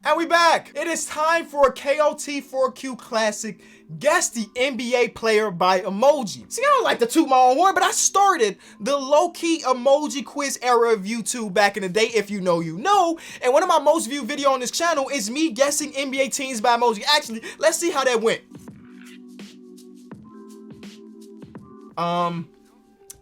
And we back. It is time for a KOT4Q classic. Guess the NBA player by Emoji. See, I don't like to toot my own horn, but I started the low-key emoji quiz era of YouTube back in the day. If you know, you know. And one of my most viewed videos on this channel is me guessing NBA teams by emoji. Actually, let's see how that went.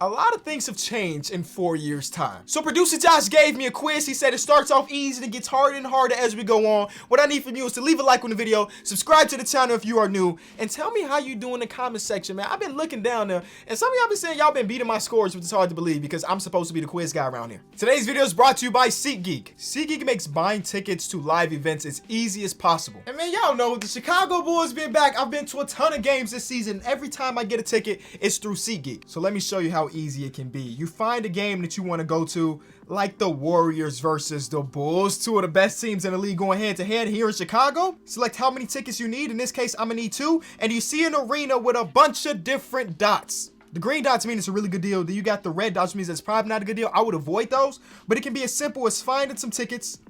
A lot of things have changed in 4 years' time. So producer Josh gave me a quiz. He said it starts off easy and it gets harder and harder as we go on. What I need from you is to leave a like on the video, subscribe to the channel if you are new, and tell me how you do in the comment section, man. I've been looking down there, and some of y'all been saying y'all been beating my scores, which is hard to believe because I'm supposed to be the quiz guy around here. Today's video is brought to you by SeatGeek. SeatGeek makes buying tickets to live events as easy as possible. And man, y'all know the Chicago Bulls been back. I've been to a ton of games this season. Every time I get a ticket, it's through SeatGeek. So let me show you how easy it can be. You find a game that you want to go to, like the Warriors versus the Bulls, two of the best teams in the league going head to head here in Chicago. Select how many tickets you need. In this case, I'm gonna need 2, and you see an arena with a bunch of different dots. The green dots mean it's a really good deal. Then you got the red dots, which means it's probably not a good deal. I would avoid those, but it can be as simple as finding some tickets,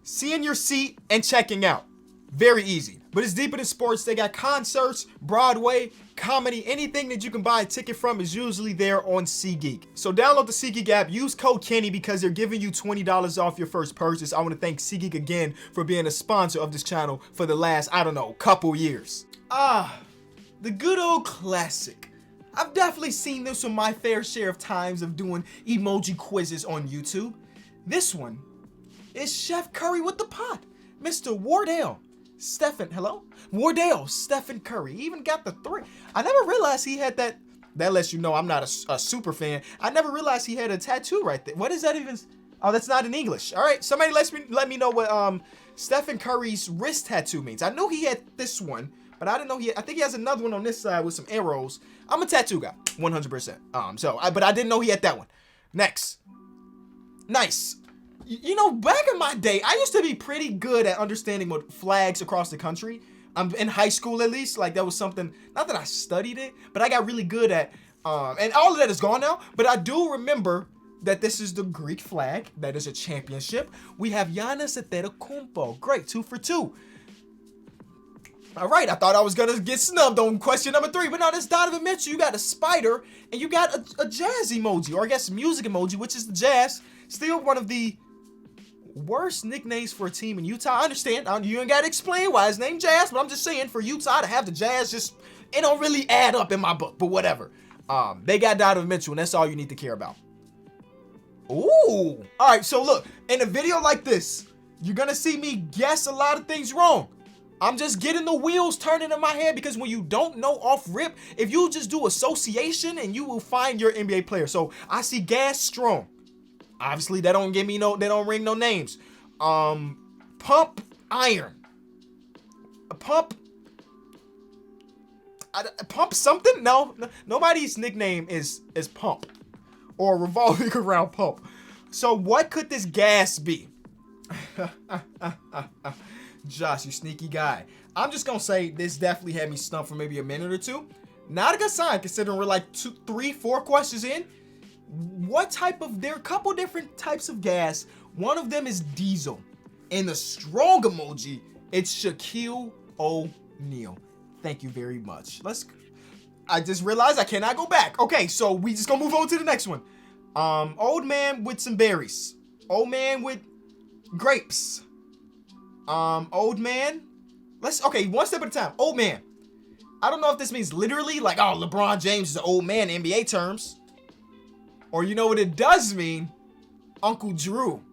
seeing your seat, and checking out. Very easy. But it's deeper than sports. They got concerts, Broadway, comedy, anything that you can buy a ticket from is usually there on SeatGeek. So download the SeatGeek app, use code Kenny because they're giving you $20 off your first purchase. I want to thank SeatGeek again for being a sponsor of this channel for the last, I don't know, couple years. The good old classic. I've definitely seen this with my fair share of times of doing emoji quizzes on YouTube. This one is Chef Curry with the pot, Mr. Wardell. Wardell, Stephen Curry. He even got the 3. I never realized he had that. That lets you know I'm not a super fan. I never realized he had a tattoo right there. What is that even? Oh, that's not in English. All right, somebody let me know what Stephen Curry's wrist tattoo means. I knew he had this one, but I didn't know I think he has another one on this side with some arrows. I'm a tattoo guy, 100%. But I didn't know he had that one. Next. Nice. You know, back in my day, I used to be pretty good at understanding what flags across the country. In high school, at least, like that was something, not that I studied it, but I got really good at, and all of that is gone now, but I do remember that this is the Greek flag. That is a championship. We have Giannis Antetokounmpo. Great, 2 for 2. All right, I thought I was gonna get snubbed on question number 3, but no, that's Donovan Mitchell. You got a spider, and you got a jazz emoji, or I guess music emoji, which is the Jazz. Still one of the worst nicknames for a team in Utah. I understand. You ain't got to explain why it's named Jazz, but I'm just saying for Utah to have the Jazz, it don't really add up in my book, but whatever. They got Donovan Mitchell, and that's all you need to care about. Ooh. All right, so look, in a video like this, you're going to see me guess a lot of things wrong. I'm just getting the wheels turning in my head because when you don't know off rip, if you just do association and you will find your NBA player. So I see Gas Strong. Obviously, they don't ring no names. Pump Iron. Pump something? No, nobody's nickname is Pump or revolving around Pump. So what could this gas be? Josh, you sneaky guy. I'm just gonna say this definitely had me stumped for maybe a minute or two. Not a good sign considering we're like 2, 3, 4 questions in. What type of, there are a couple different types of gas. One of them is diesel. In the strong emoji, it's Shaquille O'Neal. Thank you very much. I just realized I cannot go back. Okay, so we just gonna move on to the next one. Old man with some berries. Old man with grapes. Old man. Okay, one step at a time. Old man. I don't know if this means literally, like, oh, LeBron James is an old man in NBA terms. Or you know what it does mean? Uncle Drew.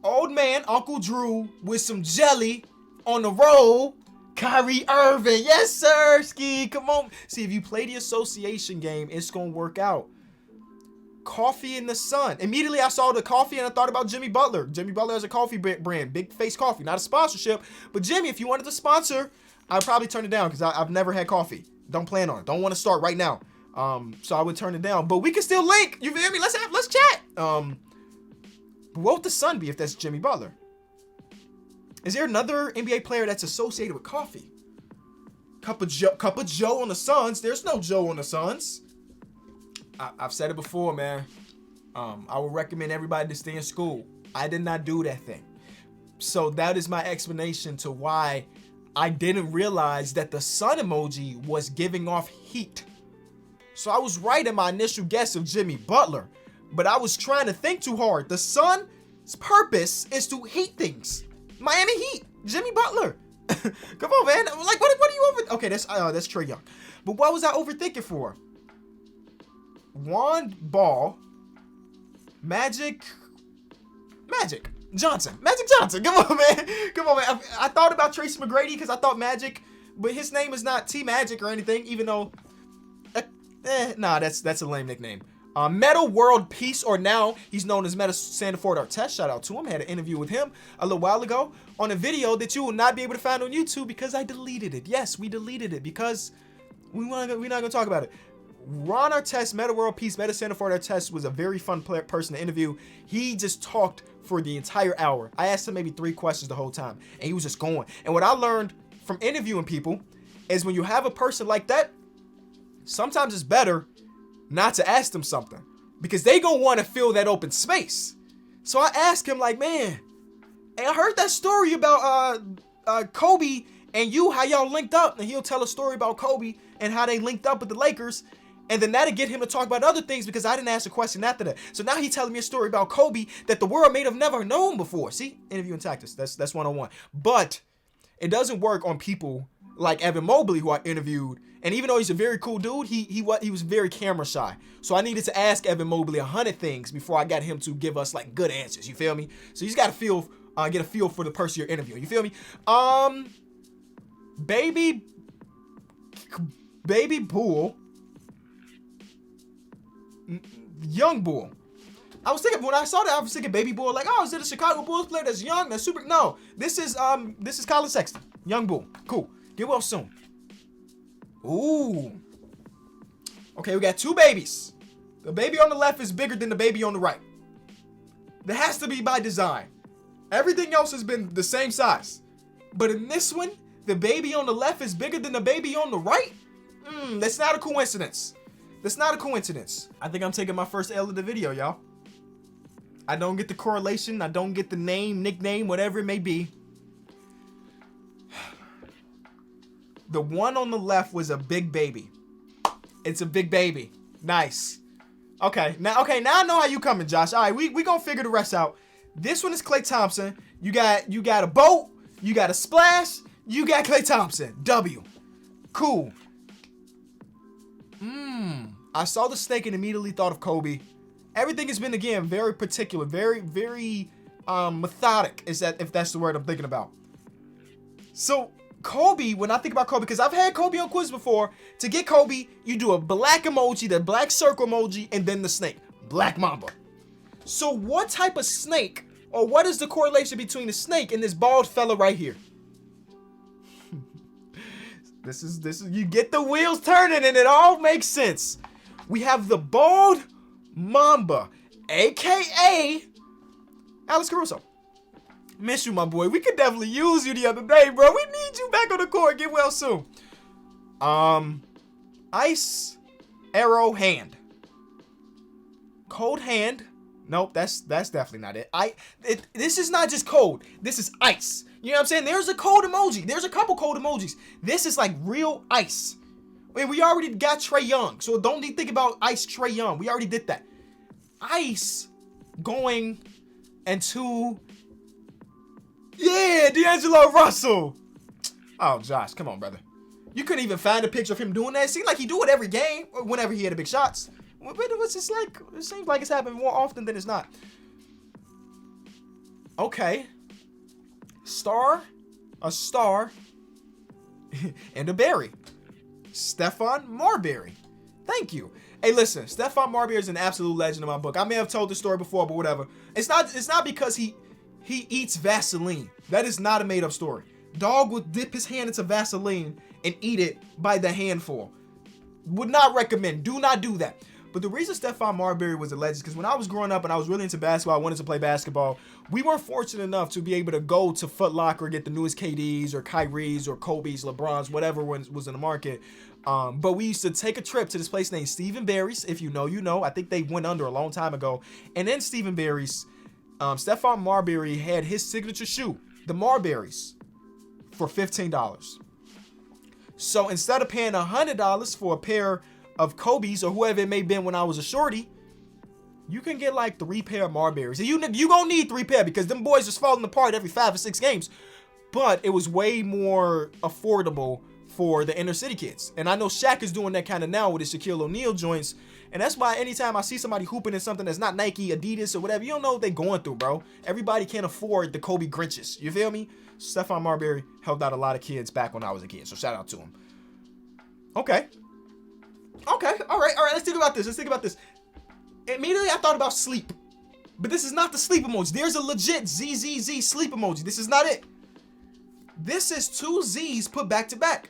Old man, Uncle Drew with some jelly on the roll. Kyrie Irving. Yes, sir. Ski, come on. See, if you play the association game, it's going to work out. Coffee in the sun. Immediately I saw the coffee and I thought about Jimmy Butler. Jimmy Butler has a coffee brand, Big Face Coffee. Not a sponsorship, but Jimmy, if you wanted to sponsor, I'd probably turn it down because I've never had coffee. Don't plan on it. Don't want to start right now. So I would turn it down, but we can still link. You feel me? Let's chat. What would the sun be if that's Jimmy Butler? Is there another NBA player that's associated with coffee? Cup of Joe on the Suns. There's no Joe on the Suns. I've said it before, man. I would recommend everybody to stay in school. I did not do that thing. So that is my explanation to why I didn't realize that the sun emoji was giving off heat. So I was right in my initial guess of Jimmy Butler, but I was trying to think too hard. The sun's purpose is to heat things. Miami Heat, Jimmy Butler. Come on, man. Like, what are you over? Okay, that's Trae Young. But what was I overthinking for? Wand Ball, Magic Johnson. Come on, man. I thought about Tracy McGrady because I thought Magic, but his name is not T Magic or anything, even though, that's a lame nickname. Metal World Peace, or now he's known as Meta Sandiford Artest. Shout out to him. Had an interview with him a little while ago on a video that you will not be able to find on YouTube because I deleted it. Yes, we deleted it because we're not gonna talk about it. Ron Artest, Meta World Peace, Meta Sandiford Artest was a very fun person to interview. He just talked for the entire hour. I asked him maybe 3 questions the whole time, and he was just going. And what I learned from interviewing people is when you have a person like that, sometimes it's better not to ask them something because they gonna want to fill that open space. So I asked him, like, man, hey, I heard that story about Kobe and you, how y'all linked up. And he'll tell a story about Kobe and how they linked up with the Lakers. And then that'll get him to talk about other things because I didn't ask a question after that. So now he's telling me a story about Kobe that the world may have never known before. See, interviewing tactics, that's 101. But it doesn't work on people like Evan Mobley, who I interviewed. And even though he's a very cool dude, he was very camera shy. So I needed to ask Evan Mobley 100 things before I got him to give us like good answers. You feel me? So you just gotta get a feel for the person you're interviewing. You feel me? Baby Bull, Young Bull. I was thinking when I saw that, I was thinking Baby Bull, like, oh, is it a Chicago Bulls player that's young, that's super? No, this is Colin Sexton, Young Bull. Cool. Get well soon. Ooh. Okay, we got 2 babies. The baby on the left is bigger than the baby on the right. That has to be by design. Everything else has been the same size. But in this one, the baby on the left is bigger than the baby on the right? That's not a coincidence. That's not a coincidence. I think I'm taking my first L of the video, y'all. I don't get the correlation. I don't get the name, nickname, whatever it may be. The one on the left was a big baby. It's a big baby. Nice. Okay, now I know how you coming, Josh. All right, we gonna figure the rest out. This one is Klay Thompson. You got a boat. You got a splash. You got Klay Thompson. W. Cool. I saw the snake and immediately thought of Kobe. Everything has been, again, very particular, very, very methodic, if that's the word I'm thinking about. So Kobe, when I think about Kobe, because I've had Kobe on quiz before, to get Kobe, you do a black emoji, the black circle emoji, and then the snake, Black Mamba. So what type of snake, or what is the correlation between the snake and this bald fella right here? This is you get the wheels turning and it all makes sense. We have the bald Mamba, aka Alex Caruso. Miss you, my boy. We could definitely use you the other day, bro. We need you back on the court. Get well soon. Ice arrow hand. Cold hand. Nope, that's definitely not it. This is not just cold. This is ice. You know what I'm saying? There's a cold emoji. There's a couple cold emojis. This is like real ice. I mean, we already got Trae Young, so don't think about ice Trae Young. We already did that. Ice going into, yeah, D'Angelo Russell. Oh, Josh, come on, brother. You couldn't even find a picture of him doing that. It seemed like he do it every game, or whenever he had the big shots. What's this like? It seems like it's happening more often than it's not. Okay. A star, and a berry. Stephon Marbury. Thank you. Hey, listen, Stephon Marbury is an absolute legend in my book. I may have told this story before, but whatever. It's not because he eats Vaseline. That is not a made-up story. Dog would dip his hand into Vaseline and eat it by the handful. Would not recommend. Do not do that. But the reason Stephon Marbury was a legend is because when I was growing up and I was really into basketball, I wanted to play basketball. We weren't fortunate enough to be able to go to Foot Locker and get the newest KDs or Kyries or Kobe's, LeBron's, whatever was in the market. But we used to take a trip to this place named Stephen Barry's. If you know, you know. I think they went under a long time ago. And then Stephen Barry's, Stephon Marbury had his signature shoe. the Marberries for $15. So instead of paying $100 for a pair of Kobe's or whoever it may have been when I was a shorty, you can get like 3 pair of Marberries. And you gonna need 3 pair because them boys just falling apart every 5 or 6 games. But it was way more affordable for the inner city kids. And I know Shaq is doing that kind of now with his Shaquille O'Neal joints. And that's why anytime I see somebody hooping in something that's not Nike, Adidas, or whatever, you don't know what they're going through, bro. Everybody can't afford the Kobe Grinches. You feel me? Stephon Marbury helped out a lot of kids back when I was a kid. So shout out to him. Okay. All right. Let's think about this. Immediately I thought about sleep. But this is not the sleep emoji. There's a legit ZZZ sleep emoji. This is not it. This is 2 Z's put back to back.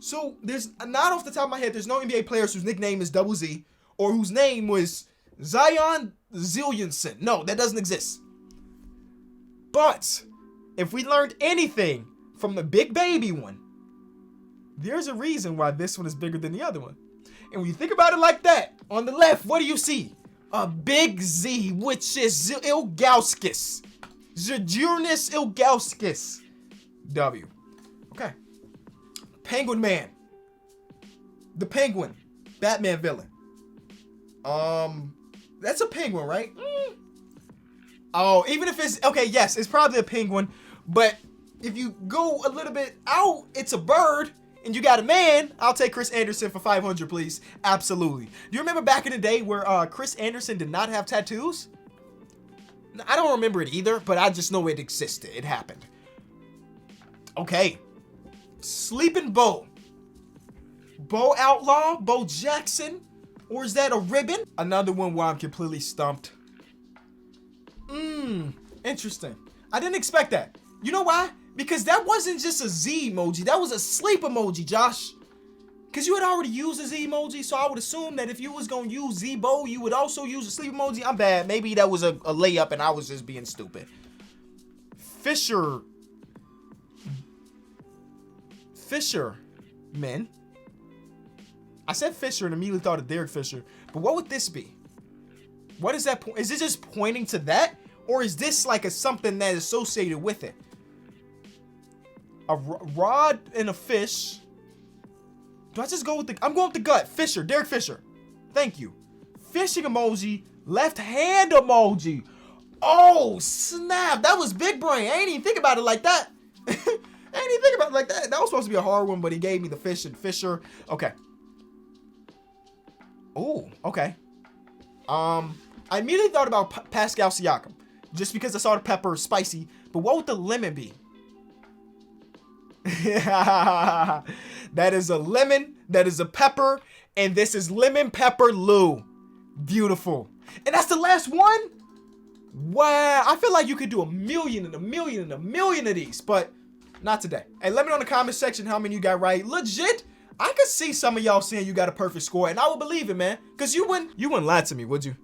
So there's not off the top of my head, there's no NBA players whose nickname is Double Z or whose name was Zion Zillianson. No, that doesn't exist. But if we learned anything from the Big Baby one, there's a reason why this one is bigger than the other one. And when you think about it like that, on the left, what do you see? A big Z, which is Ilgauskas. Zydrunas Ilgauskas. W. Okay. Penguin Man. The Penguin. Batman villain. That's a penguin, right? Oh, even if it's... Okay, yes, it's probably a penguin. But if you go a little bit out, it's a bird. And you got a man. I'll take Chris Anderson for $500, please. Absolutely. Do you remember back in the day where Chris Anderson did not have tattoos? I don't remember it either, but I just know it existed. It happened. Okay. Sleeping Bo. Bo Outlaw? Bo Jackson? Or is that a ribbon? Another one where I'm completely stumped. Interesting. I didn't expect that. You know why? Because that wasn't just a Z emoji. That was a sleep emoji, Josh. Because you had already used a Z emoji, so I would assume that if you was going to use Z-Bo, you would also use a sleep emoji. I'm bad. Maybe that was a layup and I was just being stupid. Fisherman. I said Fisher and immediately thought of Derek Fisher. But what would this be? What is that? Is it just pointing to that? Or is this like something that is associated with it? A rod and a fish. Do I just go with I'm going with the gut. Fisher. Derek Fisher. Thank you. Fishing emoji. Left hand emoji. Oh, snap. That was big brain. I ain't even think about it like that. That was supposed to be a hard one, but he gave me the fish and Fisher. Okay. Oh, okay. I immediately thought about Pascal Siakam. Just because I saw the pepper spicy. But what would the lemon be? That is a lemon. That is a pepper. And this is lemon pepper Lou. Beautiful. And that's the last one? Wow. I feel like you could do a million of these. But not today. Hey, let me know in the comment section how many you got right. Legit, I could see some of y'all saying you got a perfect score. And I would believe it, man. Because you wouldn't lie to me, would you?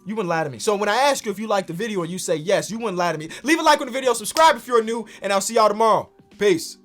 You wouldn't lie to me. So when I ask you if you like the video and you say yes, you wouldn't lie to me. Leave a like on the video. Subscribe if you're new. And I'll see y'all tomorrow. Peace.